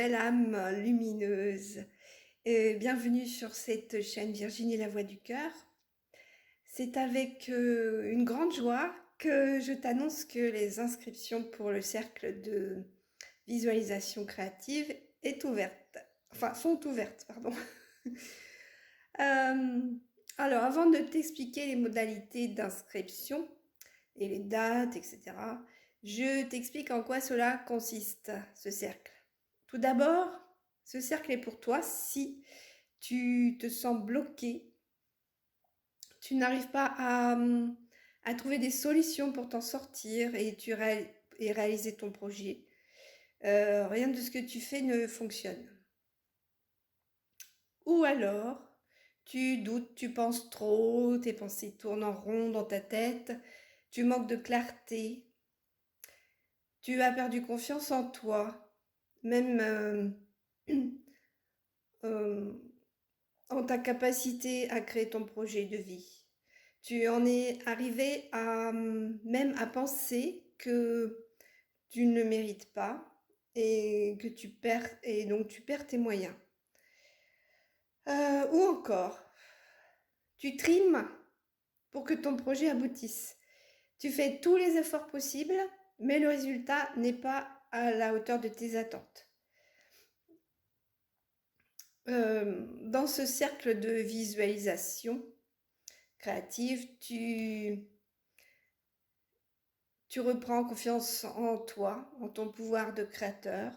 belle âme lumineuse. Bienvenue sur cette chaîne Virginie la Voix du Cœur. C'est avec une grande joie que je t'annonce que les inscriptions pour le cercle de visualisation créative sont ouvertes, pardon. Alors, avant de t'expliquer les modalités d'inscription et les dates, etc., je t'explique en quoi cela consiste, ce cercle. Tout d'abord, ce cercle est pour toi si tu te sens bloqué, tu n'arrives pas à trouver des solutions pour t'en sortir et réaliser ton projet. Rien de ce que tu fais ne fonctionne. Ou alors, tu doutes, tu penses trop, tes pensées tournent en rond dans ta tête, tu manques de clarté, tu as perdu confiance en toi, même en ta capacité à créer ton projet de vie. Tu en es arrivé même à penser que tu ne mérites pas et que donc tu perds tes moyens. Ou encore, tu trimes pour que ton projet aboutisse. Tu fais tous les efforts possibles, mais le résultat n'est pas à la hauteur de tes attentes. Dans ce cercle de visualisation créative, tu reprends confiance en toi, en ton pouvoir de créateur.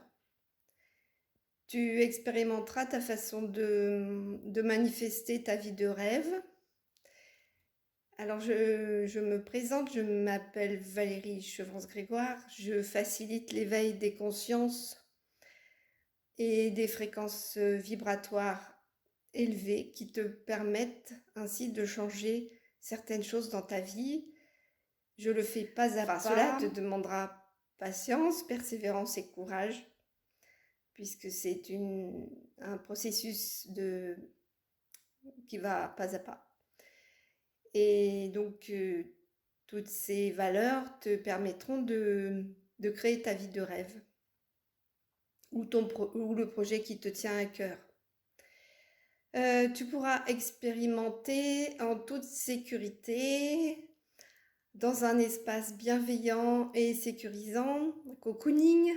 Tu expérimenteras ta façon de manifester ta vie de rêve. Alors, je me présente, je m'appelle Valérie Chevrance-Grégoire. Je facilite l'éveil des consciences et des fréquences vibratoires élevées qui te permettent ainsi de changer certaines choses dans ta vie. Je le fais pas à pas. Cela te demandera patience, persévérance et courage, puisque c'est un processus qui va pas à pas. Et donc, toutes ces valeurs te permettront de créer ta vie de rêve ou le projet qui te tient à cœur. Tu pourras expérimenter en toute sécurité, dans un espace bienveillant et sécurisant, cocooning.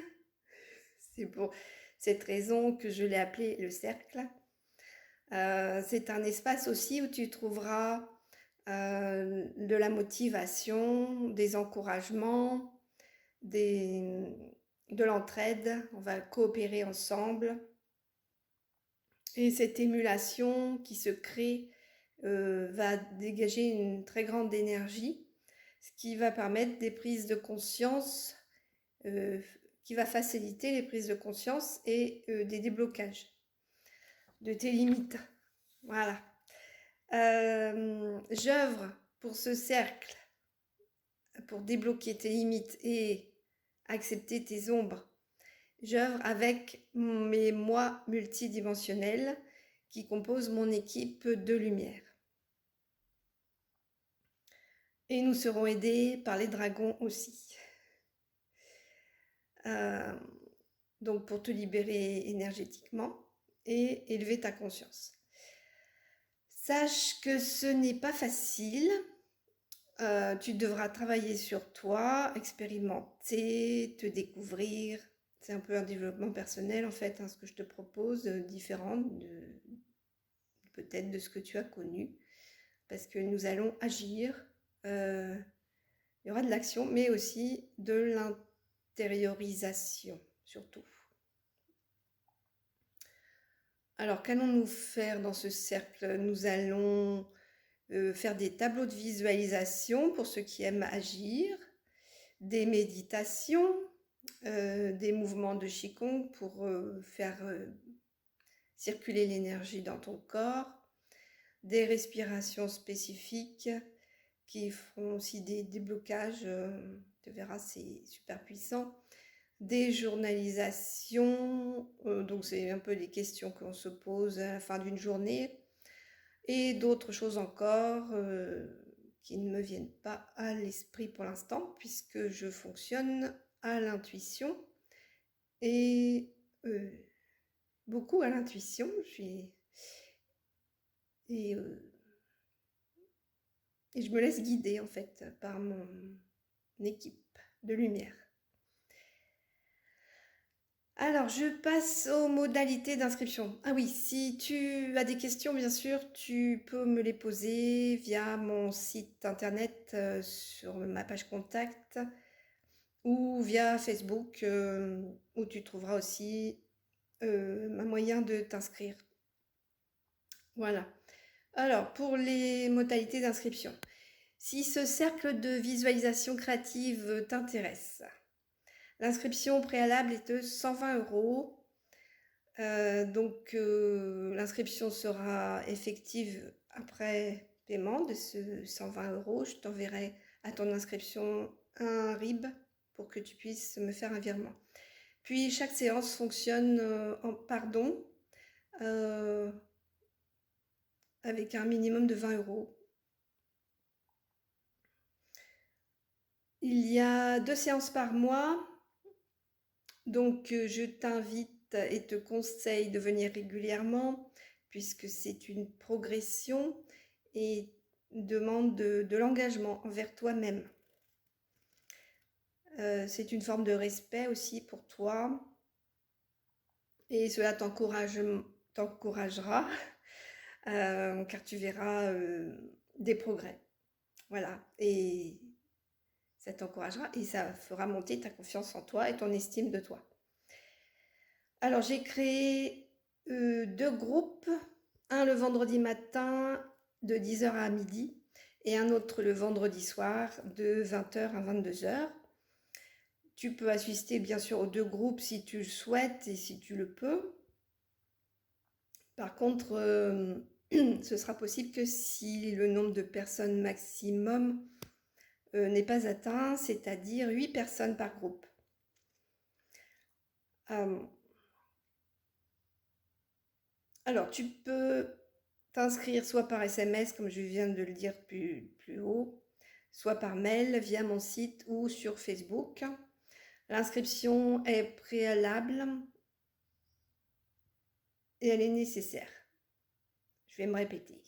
C'est pour cette raison que je l'ai appelé le cercle. C'est un espace aussi où tu trouveras de la motivation, des encouragements, de l'entraide. On va coopérer ensemble. Et cette émulation qui se crée va dégager une très grande énergie, ce qui va permettre des prises de conscience, qui va faciliter les prises de conscience et des déblocages de tes limites. Voilà. J'œuvre pour ce cercle, pour débloquer tes limites et accepter tes ombres. J'œuvre avec mes moi multidimensionnels qui composent mon équipe de lumière. Et nous serons aidés par les dragons aussi. Donc pour te libérer énergétiquement et élever ta conscience. Sache que ce n'est pas facile. Tu devras travailler sur toi, expérimenter, te découvrir. C'est un peu un développement personnel en fait, ce que je te propose, différent peut-être de ce que tu as connu. Parce que nous allons agir. Il y aura de l'action, mais aussi de l'intériorisation, surtout. Alors, qu'allons-nous faire dans ce cercle? Nous allons faire des tableaux de visualisation pour ceux qui aiment agir, des méditations, des mouvements de Qigong pour faire circuler l'énergie dans ton corps, des respirations spécifiques qui feront aussi des déblocages, tu verras, c'est super puissant. Des journalisations, donc c'est un peu les questions qu'on se pose à la fin d'une journée, et d'autres choses encore qui ne me viennent pas à l'esprit pour l'instant, puisque je fonctionne à l'intuition et beaucoup à l'intuition. Et, et je me laisse guider en fait par mon équipe de lumière. Alors, je passe aux modalités d'inscription. Ah oui, si tu as des questions, bien sûr, tu peux me les poser via mon site internet sur ma page contact ou via Facebook où tu trouveras aussi un moyen de t'inscrire. Voilà. Alors, pour les modalités d'inscription, si ce cercle de visualisation créative t'intéresse, l'inscription préalable est de 120 €. Donc, l'inscription sera effective après paiement de ce 120 €. Je t'enverrai à ton inscription un RIB pour que tu puisses me faire un virement. Puis, chaque séance fonctionne par don avec un minimum de 20 €. Il y a 2 séances par mois, donc je t'invite et te conseille de venir régulièrement puisque c'est une progression et demande de l'engagement envers toi-même. C'est une forme de respect aussi pour toi et cela t'encouragera car tu verras des progrès. Voilà, et ça t'encouragera et ça fera monter ta confiance en toi et ton estime de toi. Alors, j'ai créé 2 groupes, un le vendredi matin de 10h à midi et un autre le vendredi soir de 20h à 22h. Tu peux assister bien sûr aux 2 groupes si tu le souhaites et si tu le peux. Par contre, ce sera possible que si le nombre de personnes maximum n'est pas atteint, c'est-à-dire 8 personnes par groupe. Alors, tu peux t'inscrire soit par SMS, comme je viens de le dire plus haut, soit par mail via mon site ou sur Facebook. L'inscription est préalable et elle est nécessaire. Je vais me répéter.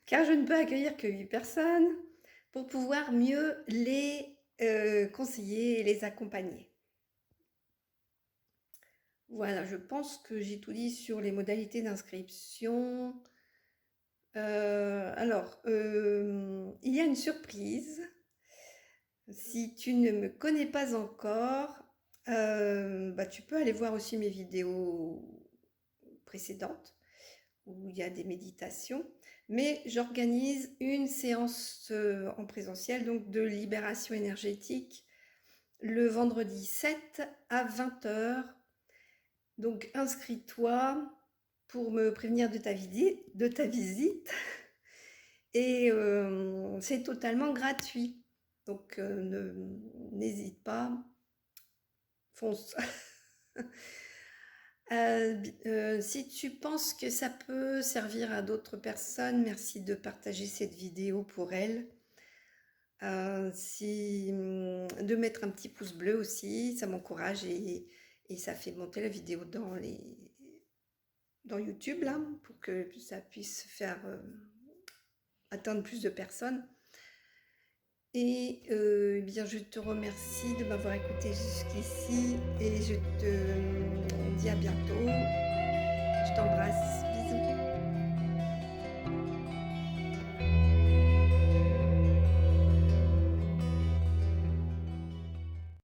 Car je ne peux accueillir que 8 personnes pour pouvoir mieux les conseiller et les accompagner. Voilà, je pense que j'ai tout dit sur les modalités d'inscription. Alors, il y a une surprise. Si tu ne me connais pas encore, tu peux aller voir aussi mes vidéos précédentes où il y a des méditations. Mais j'organise une séance en présentiel, donc de libération énergétique, le vendredi 7 à 20h. Donc inscris-toi pour me prévenir de ta visite. Et c'est totalement gratuit. Donc n'hésite pas, fonce. Si tu penses que ça peut servir à d'autres personnes, merci de partager cette vidéo pour elles. De mettre un petit pouce bleu aussi, ça m'encourage et ça fait monter la vidéo dans YouTube là, pour que ça puisse faire atteindre plus de personnes. Et bien, je te remercie de m'avoir écouté jusqu'ici et je te dis à bientôt. Je t'embrasse.